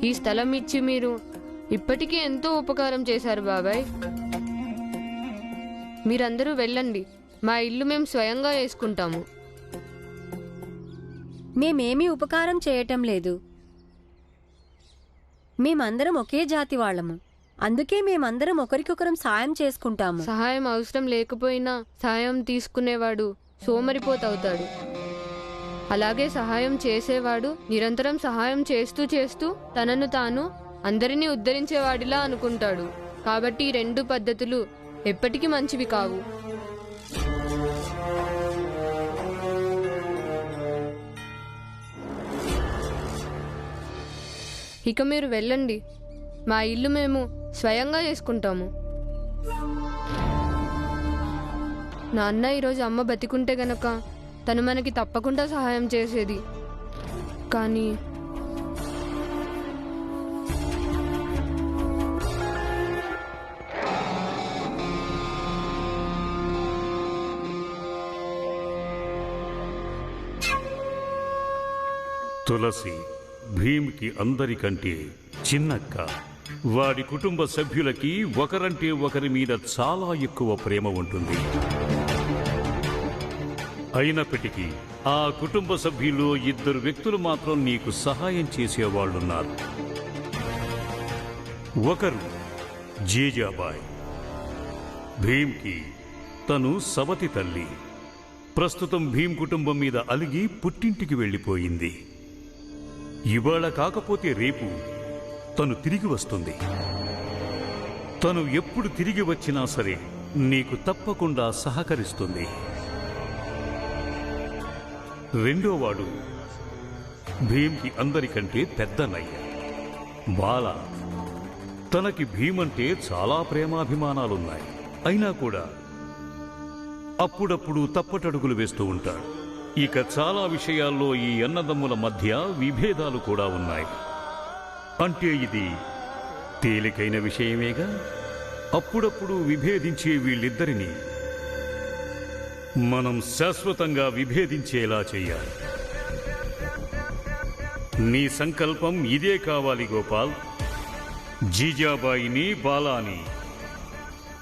ఈ స్థలం ఇచ్చి మీరు ఇప్పటికీ ఎంతో ఉపకారం చేశారు బాబాయ్. మీరందరూ వెళ్ళండి, మా ఇల్లు మేము స్వయంగా వేసుకుంటాము. మేమేమీ ఉపకారం చేయటం లేదు. మేమందరం ఒకే జాతి వాళ్ళము, అందుకే మేమందరం ఒకరికొకరం సాయం చేసుకుంటాము. సహాయం అవసరం లేకపోయినా సహాయం తీసుకునేవాడు సోమరిపోతవుతాడు. అలాగే సహాయం చేసేవాడు నిరంతరం సహాయం చేస్తూ చేస్తూ తనను తాను అందరినీ ఉద్ధరించేవాడిలా అనుకుంటాడు. కాబట్టి ఈ రెండు పద్ధతులు ఎప్పటికీ మంచివి కావు. ఇక మీరు వెళ్ళండి, మా ఇల్లు మేము స్వయంగా చేసుకుంటాము. నాన్న ఈరోజు అమ్మ బతికుంటే గనక తను మనకి తప్పకుండా సహాయం చేసేది. కానీ తులసి భీమ్కి అందరికంటే చిన్నక్క. వాడి కుటుంబ సభ్యులకి ఒకరంటే ఒకరి మీద చాలా ఎక్కువ ప్రేమ ఉంటుంది. అయినప్పటికీ ఆ కుటుంబ సభ్యులు ఇద్దరు వ్యక్తులు మాత్రం నీకు సహాయం చేసేవాళ్లున్నారు. ఒకరు జీజాబాయ్. భీమ్కి తను సవతి తల్లి. ప్రస్తుతం భీమ్ కుటుంబం మీద అలిగి పుట్టింటికి వెళ్ళిపోయింది. ఇవాళ కాకపోతే రేపు తను తిరిగి వస్తుంది. తను ఎప్పుడు తిరిగి వచ్చినా సరే నీకు తప్పకుండా సహకరిస్తుంది. రెండోవాడు భీమ్కి అందరికంటే పెద్దనయ్య బాల. తనకి భీమ్ అంటే చాలా ప్రేమాభిమానాలున్నాయి. అయినా కూడా అప్పుడప్పుడు తప్పటడుగులు వేస్తూ ఉంటాడు. ఇక చాలా విషయాల్లో ఈ అన్నదమ్ముల మధ్య విభేదాలు కూడా ఉన్నాయి. అంటే ఇది తేలికైన విషయమేగా. అప్పుడప్పుడు విభేదించే వీళ్ళిద్దరినీ మనం శాశ్వతంగా విభేదించేలా చెయ్యాలి. నీ సంకల్పం ఇదే కావాలి గోపాల్. జీజాబాయిని బాలాని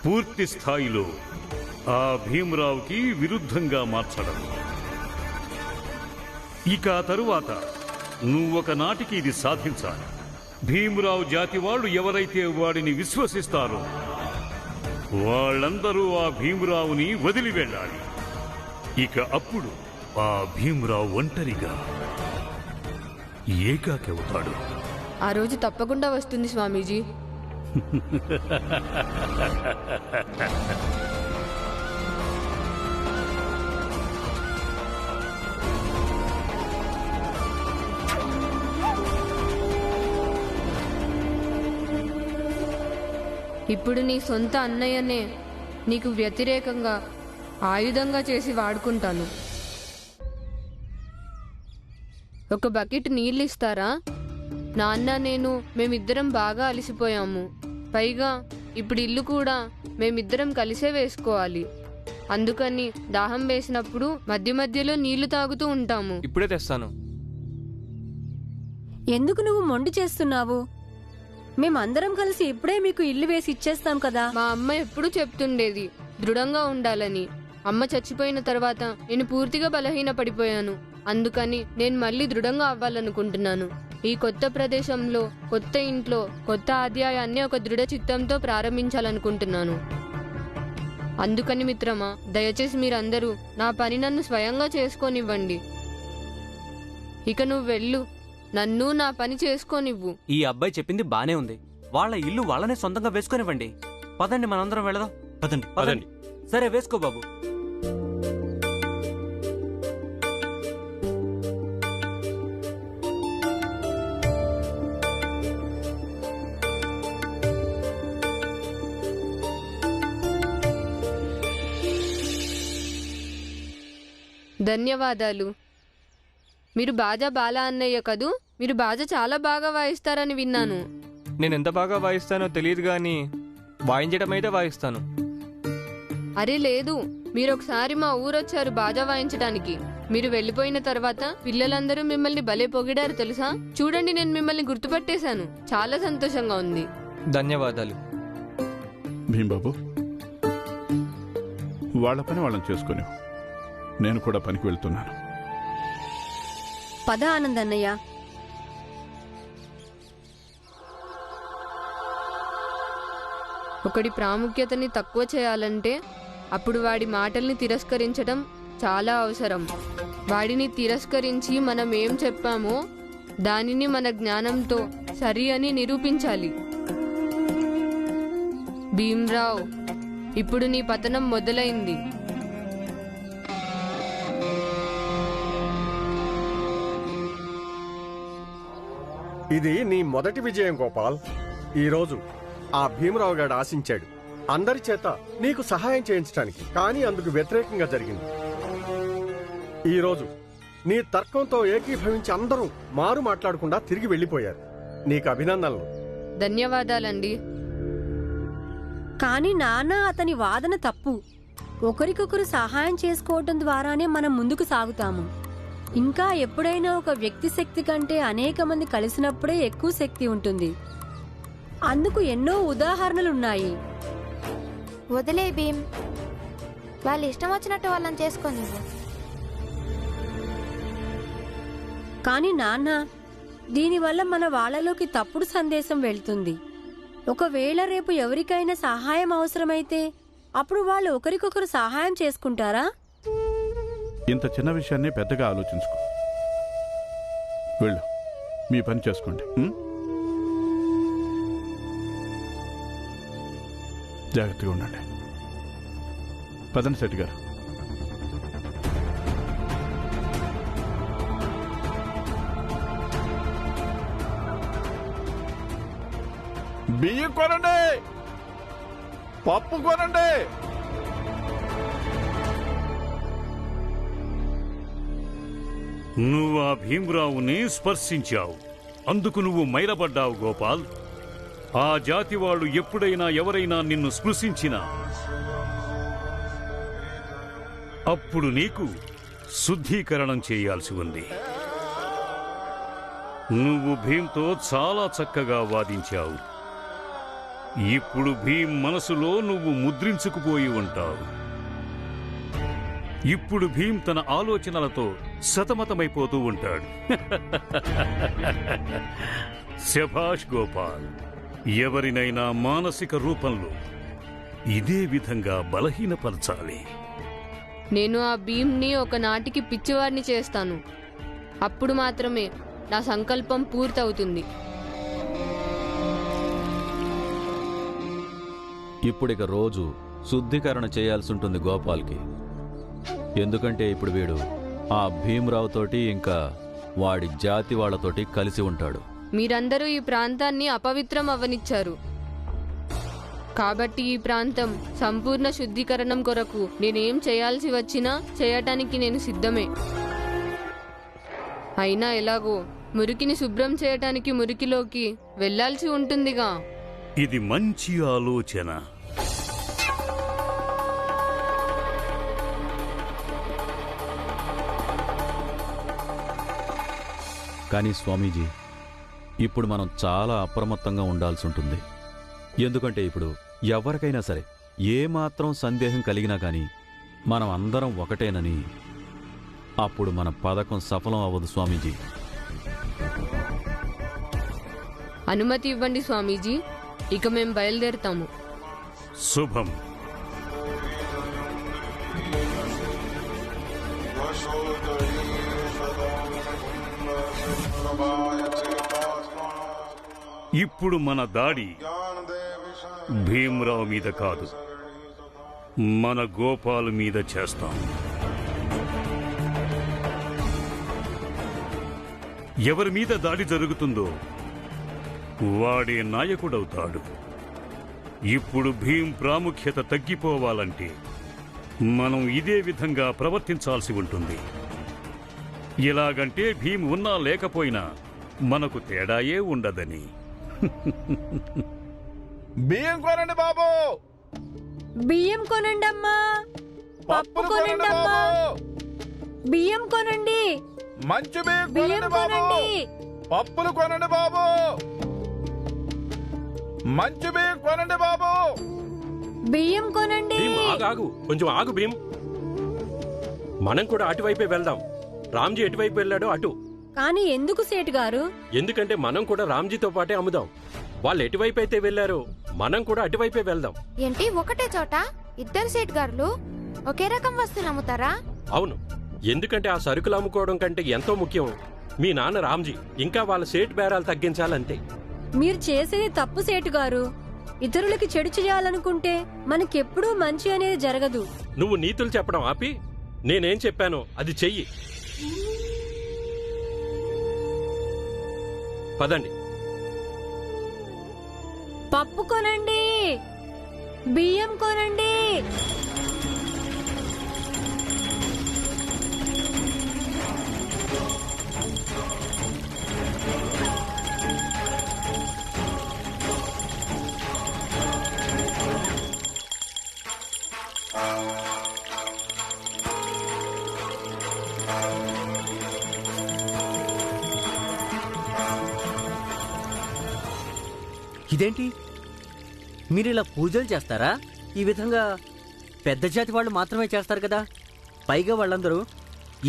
పూర్తి స్థాయిలో ఆ భీమరావుకి విరుద్ధంగా మార్చడం. ఇక ఆ తరువాత నువ్వొక నాటికి ఇది సాధించాలి. భీమరావు జాతి వాళ్ళు ఎవరైతే వాడిని విశ్వసిస్తారో వాళ్ళందరూ ఆ భీమరావుని వదిలి వెళ్ళాలి. ఇక అప్పుడు ఆ భీమరావు ఒంటరిగా ఏకాకవుతాడు. ఆ రోజు తప్పకుండా వస్తుంది స్వామీజీ. ఇప్పుడు నీ సొంత అన్నయ్యనే నీకు వ్యతిరేకంగా ఆయుధంగా చేసి వాడుకుంటాను. ఒక బకెట్ నీళ్ళు ఇస్తారా? నాన్న నేను మేమిద్దరం బాగా అలసిపోయాము. పైగా ఇప్పుడు ఇల్లు కూడా మేమిద్దరం కలిసే వేసుకోవాలి. అందుకని దాహం వేసినప్పుడు మధ్య మధ్యలో నీళ్లు తాగుతూ ఉంటాము. ఇప్పుడే తెస్తాను. ఎందుకు నువ్వు మొండి చేస్తున్నావు? మేమందరం కలిసి ఇప్పుడే మీకు ఇల్లు వేసి ఇచ్చేస్తాం కదా. మా అమ్మ ఎప్పుడూ చెప్తుండేది దృఢంగా ఉండాలని. అమ్మ చచ్చిపోయిన తర్వాత నేను పూర్తిగా బలహీన పడిపోయాను. అందుకని నేను మళ్ళీ దృఢంగా అవ్వాలనుకుంటున్నాను. ఈ కొత్త ప్రదేశంలో, కొత్త ఇంట్లో, కొత్త అధ్యాయాన్ని ఒక దృఢ చిత్తంతో ప్రారంభించాలనుకుంటున్నాను. అందుకని మిత్రమా, దయచేసి మీరందరూ నా పని నన్ను స్వయంగా చేసుకోనివ్వండి. ఇక నువ్వు వెళ్ళు, నన్ను నా పని చేసుకోనివ్వు. ఈ అబ్బాయి చెప్పింది బానే ఉంది. వాళ్ళ ఇల్లు వాళ్ళనే సొంతంగా వేసుకొనివ్వండి. పదండి, మనందరం వెళదాం. పదండి పదండి. సరే, వేసుకో బాబు. ధన్యవాదాలు. మీరు బాజా బాలా అన్నయ్య కదూ? మీరు బాజా చాలా బాగా వాయిస్తారని విన్నాను. నేనెంత బాగా వాయిస్తానో తెలియదు గాని వాయించడం అయితే వాయిస్తాను. అరే లేదు, మీరొకసారి మా ఊరొచ్చారు బాజా వాయించడానికి. మీరు వెళ్ళిపోయిన తర్వాత పిల్లలందరూ మిమ్మల్ని భలే పొగిడారు తెలుసా. చూడండి, నేను మిమ్మల్ని గుర్తుపట్టేశాను. చాలా సంతోషంగా ఉంది. ధన్యవాదాలు. భీంబాబు, వాళ్ళ పని వాళ్ళని చేసుకుని నేను కూడా పనికి వెళ్తున్నాను. పద ఆనందన్నయ్య. ఒకడి ప్రాముఖ్యతని తక్కువ చేయాలంటే అప్పుడు వాడి మాటల్ని తిరస్కరించడం చాలా అవసరం. వాడిని తిరస్కరించి మనం ఏం చెప్పామో దానిని మన జ్ఞానంతో సరి అని నిరూపించాలి. భీమ్రావ్, ఇప్పుడు నీ పతనం మొదలైంది. ఇది నీ మొదటి విజయం గోపాల్. ఈరోజు ఆ భీమరావు గారు ఆశించాడు అందరి చేత నీకు సహాయం చేయించడానికి, కానీ అందుకు వ్యతిరేకంగా జరిగింది. ఈరోజు నీ తర్కంతో ఏకీభవించి అందరూ మారు మాట్లాడకుండా తిరిగి వెళ్లిపోయారు. నీకు అభినందనలు. ధన్యవాదాలండి. కానీ నాన్న, అతని వాదన తప్పు. ఒకరికొకరు సహాయం చేసుకోవటం ద్వారానే మనం ముందుకు సాగుతాము. ఇంకా ఎప్పుడైనా ఒక వ్యక్తి శక్తి కంటే అనేక మంది కలిసినప్పుడే ఎక్కువ శక్తి ఉంటుంది. అందుకు ఎన్నో ఉదాహరణలున్నాయి. వదిలే భీమ్, వాళ్ళు ఇష్టం వచ్చినట్టు వాళ్ళని చేసుకొని. కానీ నాన్న, దీనివల్ల మన వాళ్ళలోకి తప్పుడు సందేశం వెళ్తుంది. ఒకవేళ రేపు ఎవరికైనా సహాయం అవసరమైతే అప్పుడు వాళ్ళు ఒకరికొకరు సహాయం చేసుకుంటారా? ఇంత చిన్న విషయాన్ని పెద్దగా ఆలోచించుకో. వెళ్ళు, మీ పని చేసుకోండి. జాగ్రత్తగా ఉండండి. పదండి శెట్టి గారు. బియ్యం కొనండి, పప్పు కొనండి. నువ్వు ఆ భీమరావుని స్పర్శించావు, అందుకు నువ్వు మైలబడ్డావు గోపాల్. ఆ జాతి వాళ్ళు ఎప్పుడైనా ఎవరైనా నిన్ను స్పృశించినా అప్పుడు నీకు శుద్ధీకరణం చేయాల్సి ఉంది. నువ్వు భీమ్తో చాలా చక్కగా వాదించావు. ఇప్పుడు భీమ్ మనసులో నువ్వు ముద్రించుకుపోయి ఉంటావు. ఇప్పుడు భీమ్ తన ఆలోచనలతో సతమతమైపోతూ ఉంటాడు. శభాష్ గోపాల్. ఎవరినైనా మానసిక రూపంలో ఇదే విధంగా బలహీనపరచాలి. నేను ఆ భీమ్ని ఒకనాటికి పిచ్చివాడిని చేస్తాను. అప్పుడు మాత్రమే నా సంకల్పం పూర్తవుతుంది. ఇప్పుడిక రోజు శుద్ధీకరణ చేయాల్సి ఉంటుంది గోపాల్కి. ఎందుకంటే ఇప్పుడు వీడు ఆ భీమరావు తోటి ఇంకా వాడి జాతి వాళ్లతోటి కలిసి ఉంటాడు. మీరందరూ ఈ ప్రాంతాన్ని అపవిత్రం అవ్వనిచ్చారు. కాబట్టి ఈ ప్రాంతం సంపూర్ణ శుద్ధీకరణం కొరకు నేనేం చేయాల్సి వచ్చినా చేయటానికి నేను సిద్ధమే. అయినా ఎలాగో మురికిని శుభ్రం చేయటానికి మురికిలోకి వెళ్లాల్సి ఉంటుందిగా. ఇది మంచి ఆలోచన. కానీ స్వామీజీ, ఇప్పుడు మనం చాలా అప్రమత్తంగా ఉండాల్సి ఉంటుంది. ఎందుకంటే ఇప్పుడు ఎవరికైనా సరే ఏమాత్రం సందేహం కలిగినా కానీ మనం అందరం ఒకటేనని అప్పుడు మన పథకం సఫలం అవ్వదు స్వామీజీ. అనుమతి ఇవ్వండి స్వామీజీ, ఇక మేం బయలుదేరుతాము. శుభం. ఇప్పుడు మన దాడి భీమరావు మీద కాదు, మన గోపాల్ మీద చేస్తాం. ఎవరి మీద దాడి జరుగుతుందో వాడే నాయకుడవుతాడు. ఇప్పుడు భీమ్ ప్రాముఖ్యత తగ్గిపోవాలంటే మనం ఇదే విధంగా ప్రవర్తించాల్సి ఉంటుంది. ఎలాగంటే భీమ్ ఉన్నా లేకపోయినా మనకు తేడాయే ఉండదని. బియ్యం కొనండి బాబు, బియ్యం కొనండమ్మా, పప్పు కొనండమ్మా. బియ్యం కొనండి, మంచి బియ్యం కొనండి. పప్పులు కొనండి బాబు, మంచి బియ్యం కొనండి బాబు. బియ్యం కొనండి. భీమ్, ఆగు కొంచెం ఆగు భీమ్. మనం కూడా అటువైపే వెళ్దాం. రామ్జీ ఎటువైపు వెళ్ళాడో అటు. కానీ ఎందుకు సేటు గారు? ఎందుకంటే మనం కూడా రామ్జీతో పాటే అమ్ముదాం. వాళ్ళు ఎటువైపు అయితే వెళ్లారో మనం కూడా అటువైపే వెళ్దాం. ఏంటి ఒకటే చోట ఇద్దరు సేట్ గారులు ఒకే రకం వస్తువులు అమ్ముతారా? అవును, ఎందుకంటే ఆ సరుకులు అమ్ముకోవడం కంటే ఎంతో ముఖ్యం మీ నాన్న రామ్జీ ఇంకా వాళ్ళ సేట్ బేరాలు తగ్గించాలంతే. మీరు చేసేది తప్పు సేటు గారు. ఇతరులకి చెడు చేయాలనుకుంటే మనకెప్పుడూ మంచి అనేది జరగదు. నువ్వు నీతులు చెప్పడం ఆపి నేనేం చెప్పానో అది చెయ్యి. పదండి. పప్పు కొనండి, బియ్యం కొనండి. ఇదేంటి, మీరిలా పూజలు చేస్తారా? ఈ విధంగా పెద్ద జాతి వాళ్ళు మాత్రమే చేస్తారు కదా. పైగా వాళ్ళందరూ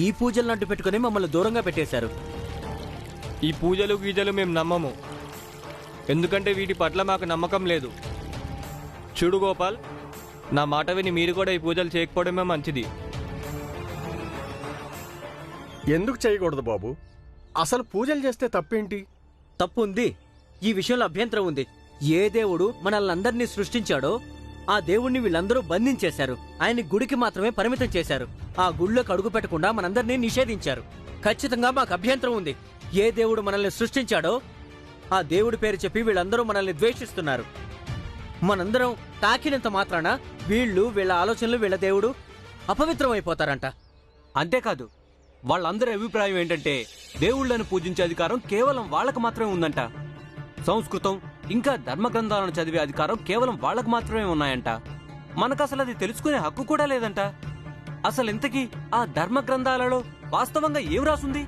ఈ పూజలను అడ్డు పెట్టుకుని మమ్మల్ని దూరంగా పెట్టేశారు. ఈ పూజలు గీజలు మేము నమ్మము, ఎందుకంటే వీటి పట్ల మాకు నమ్మకం లేదు. చూడు గోపాల్, నా మాట విని మీరు కూడా ఈ పూజలు చేయకపోవడమే మంచిది. ఎందుకు చేయకూడదు బాబు? అసలు పూజలు చేస్తే తప్పేంటి? తప్పు ఉంది. ఈ విషయంలో అభ్యంతరం ఉంది. ఏ దేవుడు మనల్ని అందరినీ సృష్టించాడో ఆ దేవుణ్ణి వీళ్ళందరూ బంధించేశారు. ఆయన గుడికి మాత్రమే పరిమితం చేశారు. ఆ గుళ్ళోకి అడుగు పెట్టకుండా మనందరినీ నిషేధించారు. ఖచ్చితంగా మాకు అభ్యంతరం ఉంది. ఏ దేవుడు మనల్ని సృష్టించాడో ఆ దేవుడి పేరు చెప్పి వీళ్ళందరూ మనల్ని ద్వేషిస్తున్నారు. మనందరం తాకినంత మాత్రాన వీళ్ళ ఆలోచనలు, వీళ్ళ దేవుడు అపవిత్రమైపోతారంట. అంతేకాదు, వాళ్ళందరి అభిప్రాయం ఏంటంటే దేవుళ్లను పూజించే అధికారం కేవలం వాళ్ళకు మాత్రమే ఉందంట. సంస్కృతం ఇంకా ధర్మ గ్రంథాలను చదివే అధికారం కేవలం వాళ్ళకు మాత్రమే ఉన్నాయంట. మనకు అసలు అది తెలుసుకునే హక్కు కూడా లేదంట. అసలు ఇంతకీ ఆ ధర్మ గ్రంథాలలో వాస్తవంగా ఏం రాసుంది?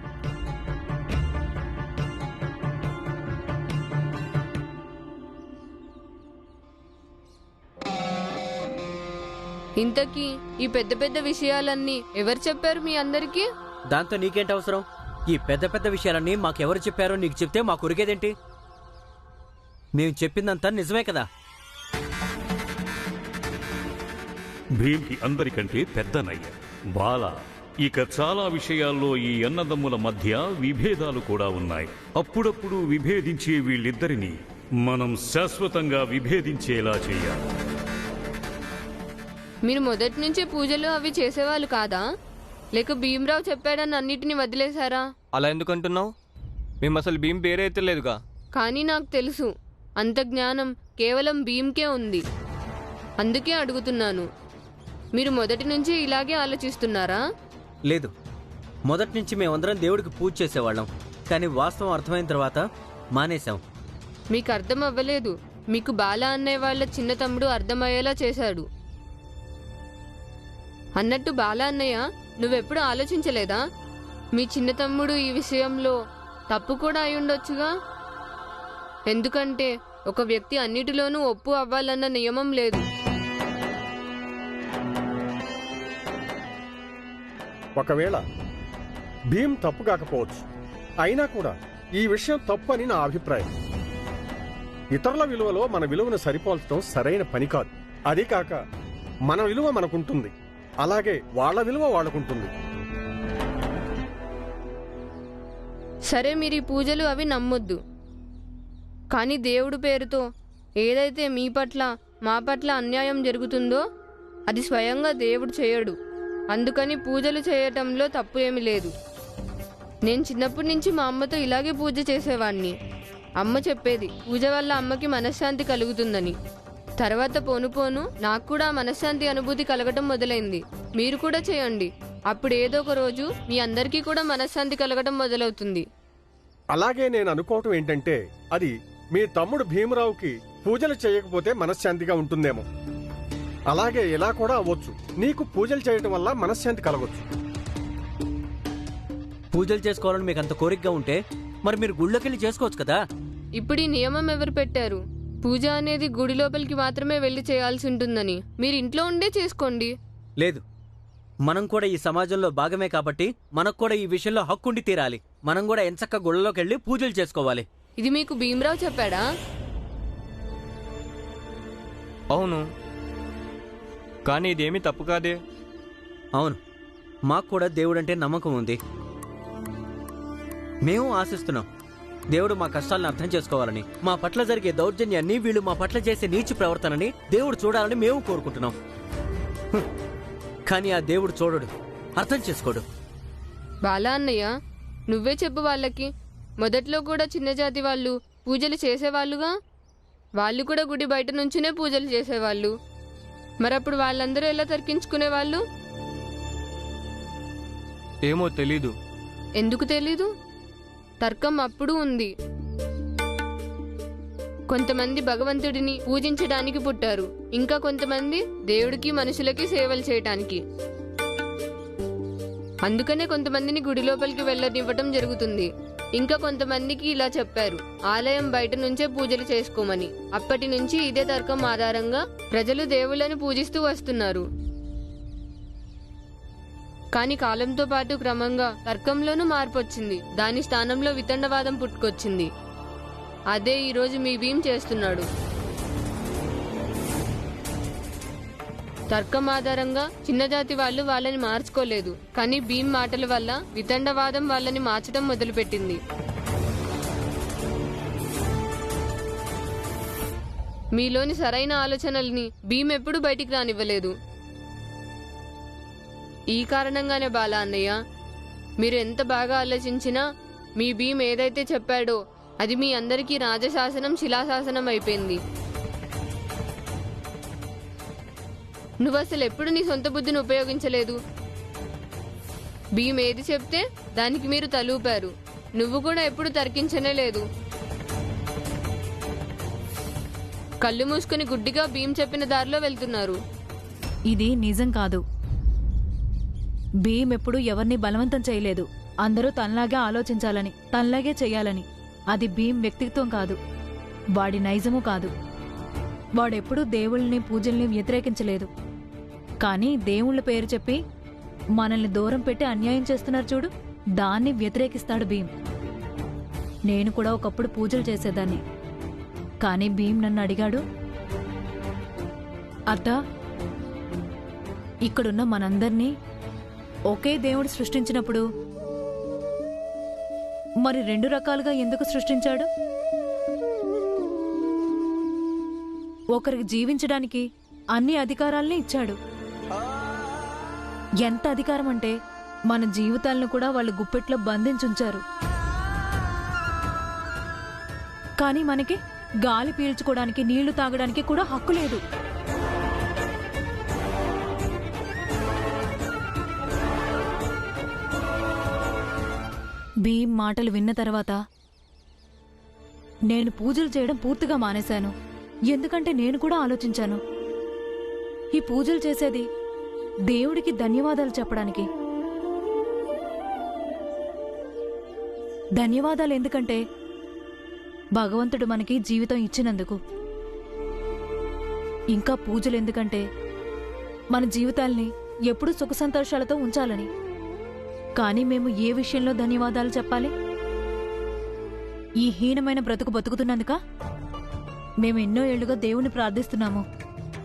ఇంతకీ ఈ పెద్ద పెద్ద విషయాలన్నీ ఎవరు చెప్పారు మీ అందరికీ? దాంతో నీకేంటి అవసరం? ఈ పెద్ద పెద్ద విషయాలన్నీ మాకెవరు చెప్పారో నీకు చెప్తే మాకు ఉరిగేదేంటి? మేము చెప్పిందంతా నిజమే కదా. భీమ్కి అందరికంటే పెద్దనయ్య బాల. ఇక చాలా విషయాల్లో ఈ అన్నదమ్ముల మధ్య విభేదాలు కూడా ఉన్నాయి. అప్పుడప్పుడు విభేదించే వీళ్ళిద్దరినీ మనం శాశ్వతంగా విభేదించేలా చేయాలి. మీరు మొదటి నుంచి పూజలు అవి చేసేవాళ్ళు కాదా? లేక భీమరావు చెప్పాడని అన్నిటిని వదిలేశారా? అలా ఎందుకంటున్నావు? మేము అసలు భీమ్ పేరే ఎత్తలేదుగా. కానీ నాకు తెలుసు, అంత జ్ఞానం కేవలం భీమ్కే ఉంది. అందుకే అడుగుతున్నాను, మీరు మొదటి నుంచి ఇలాగే ఆలోచిస్తున్నారా? లేదు, మొదటి నుంచి మేమందరం దేవుడికి పూజ చేసేవాళ్ళం. కానీ వాస్తవం అర్థమైన తర్వాత మానేశాం. మీకు అర్థం అవ్వలేదు. మీకు బాల అన్నయ్య వాళ్ళ చిన్న తమ్ముడు అర్థమయ్యేలా చేశాడు. అన్నట్టు బాల అన్నయ్య, నువ్వెప్పుడు ఆలోచించలేదా? మీ చిన్న తమ్ముడు ఈ విషయంలో తప్పు కూడా అయి ఉండొచ్చుగా. ఎందుకంటే ఒక వ్యక్తి అన్నిటిలోనూ ఒప్పు అవ్వాలన్న నియమం లేదు. ఒకవేళ భీమ్ తప్పు కాకపోవచ్చు, అయినా కూడా ఈ విషయం తప్పు అని నా అభిప్రాయం. ఇతరుల విలువలో మన విలువను సరిపోల్చడం సరైన పని కాదు. అదీ కాక మన విలువ మనకుంటుంది, అలాగే వాళ్ళ విలువ వాళ్ళకుంటుంది. సరే, మీరు ఈ పూజలు అవి నమ్మొద్దు. కానీ దేవుడి పేరుతో ఏదైతే మీ పట్ల మా పట్ల అన్యాయం జరుగుతుందో అది స్వయంగా దేవుడు చేయడు. అందుకని పూజలు చేయటంలో తప్పు ఏమీ లేదు. నేను చిన్నప్పటి నుంచి మా అమ్మతో ఇలాగే పూజ చేసేవాడిని. అమ్మ చెప్పేది పూజ వల్ల అమ్మకి మనశ్శాంతి కలుగుతుందని. తర్వాత పోను పోను నాకు కూడా మనశ్శాంతి అనుభూతి కలగటం మొదలైంది. మీరు కూడా చేయండి. అప్పుడు ఏదో ఒక రోజు మీ అందరికీ కూడా మనశ్శాంతి కలగటం మొదలవుతుంది. అలాగే నేను అనుకోవటం ఏంటంటే, అది మీ తమ్ముడు భీమరావుకి పూజలు చేయకపోతే మనశ్శాంతిగా ఉంటుందేమో. అలాగే ఇలా కూడా అవ్వచ్చు, నీకు పూజలు చేయటం వల్ల మనశ్శాంతి కలగొచ్చు. పూజలు చేసుకోవాలని మీకు అంత కోరికగా ఉంటే మరి మీరు గుళ్ళోకెళ్ళి చేసుకోవచ్చు కదా. ఇప్పుడు ఈ నియమం ఎవరు పెట్టారు? పూజ అనేది గుడి లోపలికి మాత్రమే వెళ్లి చేయాల్సి ఉంటుందని. మీరు ఇంట్లో ఉండే చేసుకోండి. లేదు, మనం కూడా ఈ సమాజంలో భాగమే కాబట్టి మనకు కూడా ఈ విషయంలో హక్కుండి తీరాలి. మనం కూడా ఎంచక్క గుళ్ళలోకి వెళ్ళి పూజలు చేసుకోవాలి. ఇది మీకు భీమరావు చెప్పాడా? అవును, కానీ ఇదేమీ తప్పు కాదే. అవును, మాకు కూడా దేవుడంటే నమ్మకం ఉంది. మేము ఆశిస్తున్నాం దేవుడు మా కష్టాలను అర్థం చేసుకోవాలని, మా పట్ల జరిగే దౌర్జన్యాన్ని, వీళ్ళు మా పట్ల చేసే నీచు ప్రవర్తనని దేవుడు చూడాలని మేము కోరుకుంటున్నాం. కానీ ఆ దేవుడు చూడడు, అర్థం చేసుకోడు. బాలా అన్నయ్య, నువ్వే చెప్పు వాళ్ళకి. మొదట్లో కూడా చిన్న జాతి వాళ్ళు పూజలు చేసేవాళ్ళుగా. వాళ్ళు కూడా గుడి బయట నుంచినే పూజలు చేసేవాళ్ళు. మరప్పుడు వాళ్ళందరూ ఎలా తర్కించుకునేవాళ్ళు? ఏమో తెలీదు. ఎందుకు తెలీదు? తర్కం అప్పుడు ఉంది. కొంతమంది భగవంతుడిని పూజించడానికి పుట్టారు, ఇంకా కొంతమంది దేవుడికి మనుషులకి సేవలు చేయటానికి. అందుకనే కొంతమందిని గుడి లోపలికి వెళ్ళనివ్వటం జరుగుతుంది. ఇంకా కొంతమందికి ఇలా చెప్పారు, ఆలయం బయట నుంచే పూజలు చేసుకోమని. అప్పటి నుంచి ఇదే తర్కం ఆధారంగా ప్రజలు దేవుళ్ళని పూజిస్తూ వస్తున్నారు. కానీ కాలంతో పాటు క్రమంగా తర్కంలోనూ మార్పు వచ్చింది. దాని స్థానంలో వితండవాదం పుట్టుకొచ్చింది. అదే ఈరోజు మీ భీమ్ చేస్తున్నాడు. తర్కం ఆధారంగా చిన్న జాతి వాళ్ళు వాళ్ళని మార్చుకోలేదు, కానీ భీమ్ మాటల వల్ల వితండవాదం వాళ్ళని మార్చడం మొదలుపెట్టింది. మీలోని సరైన ఆలోచనల్ని భీమ్ ఎప్పుడూ బయటికి రానివ్వలేదు. ఈ కారణంగానే బాలా అన్నయ్య, మీరు ఎంత బాగా ఆలోచించినా మీ భీమ్ ఏదైతే చెప్పాడో అది మీ అందరికీ రాజశాసనం, శిలాశాసనం అయిపోయింది. నువ్వు అసలు ఎప్పుడు నీ సొంత బుద్ధిని ఉపయోగించలేదు. భీమ్ ఏది చెప్తే దానికి మీరు తలూపారు. నువ్వు కూడా ఎప్పుడు తర్కించనే లేదు. కళ్ళు మూసుకుని గుడ్డిగా భీమ్ చెప్పిన దారిలో వెళ్తున్నారు. ఇది నిజం కాదు. భీమ్ ఎప్పుడు ఎవరిని బలవంతం చేయలేదు. అందరూ తనలాగే ఆలోచించాలని, తనలాగే చెయ్యాలని. అది భీమ్ వ్యక్తిత్వం కాదు, వాడి నైజము కాదు. వాడెప్పుడూ దేవుళ్ళని, పూజల్ని వ్యతిరేకించలేదు. కానీ దేవుళ్ళ పేరు చెప్పి మనల్ని దూరం పెట్టి అన్యాయం చేస్తున్నారు చూడు, దాన్ని వ్యతిరేకిస్తాడు భీమ్. నేను కూడా ఒకప్పుడు పూజలు చేసేదాన్ని. కానీ భీమ్ నన్ను అడిగాడు, అత్తా, ఇక్కడున్న మనందర్నీ ఒకే దేవుడు సృష్టించినప్పుడు మరి రెండు రకాలుగా ఎందుకు సృష్టించాడు? ఒకరికి జీవించడానికి అన్ని అధికారాల్ని ఇచ్చాడు. ఎంత అధికారం అంటే మన జీవితాలను కూడా వాళ్ళ గుప్పెట్లో బంధించుంచారు. కానీ మనకి గాలి పీల్చుకోవడానికి, నీళ్లు తాగడానికి కూడా హక్కు లేదు. భీమ్ మాటలు విన్న తర్వాత నేను పూజలు చేయడం పూర్తిగా మానేశాను. ఎందుకంటే నేను కూడా ఆలోచించాను, ఈ పూజలు చేసేది దేవుడికి ధన్యవాదాలు చెప్పడానికి. ధన్యవాదాలు ఎందుకంటే భగవంతుడు మనకి జీవితం ఇచ్చినందుకు. ఇంకా పూజలు ఎందుకంటే మన జీవితాల్ని ఎప్పుడూ సుఖ సంతోషాలతో ఉంచాలని. కానీ మేము ఏ విషయంలో ధన్యవాదాలు చెప్పాలి? ఈ హీనమైన బ్రతుకు బతుకుతున్నందుక? మేము ఎన్నో ఏళ్లుగా దేవుణ్ణి ప్రార్థిస్తున్నాము,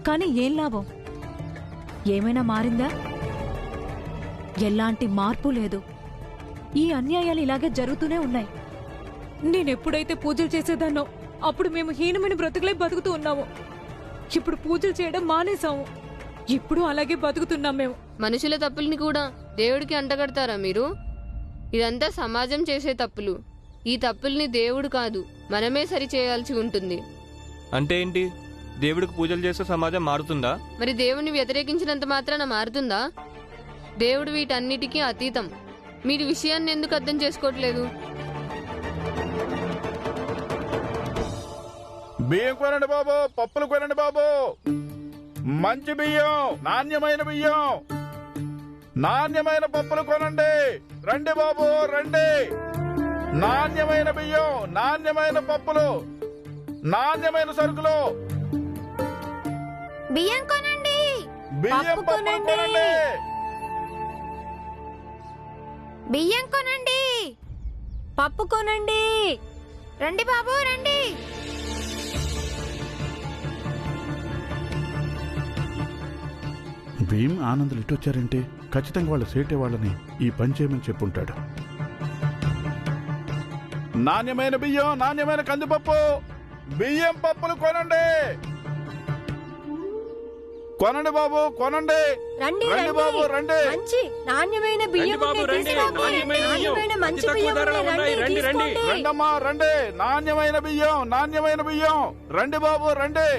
కానీ ఏం లాభం? ఏమైనా మారిందా? ఎలాంటి మార్పు లేదు. ఈ అన్యాయాలు ఇలాగే జరుగుతూనే ఉన్నాయి. నేనెప్పుడైతే పూజలు చేసేదాన్నో అప్పుడు మేము హీనమైన బ్రతుకులే బతుకుతూ ఉన్నాము. ఇప్పుడు పూజలు చేయడం మానేశాము. ఇప్పుడు అలాగే బతుకుతున్నాం మేము. మనుషుల తప్పుల్ని కూడా దేవుడికి అంటగడతారా మీరు? ఇదంతా సమాజం చేసే తప్పులు. ఈ తప్పుల్ని దేవుడు కాదు, మనమే సరి చేయాల్సి ఉంటుంది. అంటే ఏంటి? దేవుడికి పూజలు చేస్తే సమాజం మారుతుందా? మరి దేవుని వ్యతిరేకించినంత మాత్రాన మారుతుందా? దేవుడు వీటన్నిటికీ అతీతం. మీరు విషయాన్ని ఎందుకు అర్థం చేసుకోవట్లేదు? బియ్యం కొనండి బాబు, పప్పులు కొనండి బాబు. మంచి బియ్యం, నాణ్యమైన బియ్యం, నాణ్యమైన పప్పులు కొనండి. రండి బాబు రండి. నాణ్యమైన బియ్యం, నాణ్యమైన పప్పులు, నాణ్యమైన సరుకులు. బియ్యం కొనండి. బియ్యం పప్పులు కొనండి. బియ్యం కొనండి. పప్పు కొనండి. రండి బాబు రండి. భీమ్ ఆనందులు ఇటొచ్చారంటే ఖచ్చితంగా వాళ్ళ సేటే వాళ్ళని ఈ పని చేయమని చెప్పుంటాడు. నాణ్యమైన బియ్యం, నాణ్యమైన కందిపప్పు, బియ్యం పప్పులు కొనండి. కొనండి బాబు కొనండి. రండి రండి బాబు రండి. మంచి నాణ్యమైన బియ్యం బాబు, ఉన్నాయి, రండి. తీసుకోండి. నాణ్యమైన బియ్యం. నాణ్యమైన మంచి అతి తక్కువ బియ్యం ధరలో ఉన్నాయి, ఉన్నాయి. రండి, రండి, రండి. తీసుకోండి. రండమ్మా రండి. నాణ్యమైన బియ్యం, నాణ్యమైన బియ్యం. రండి బాబు రండి.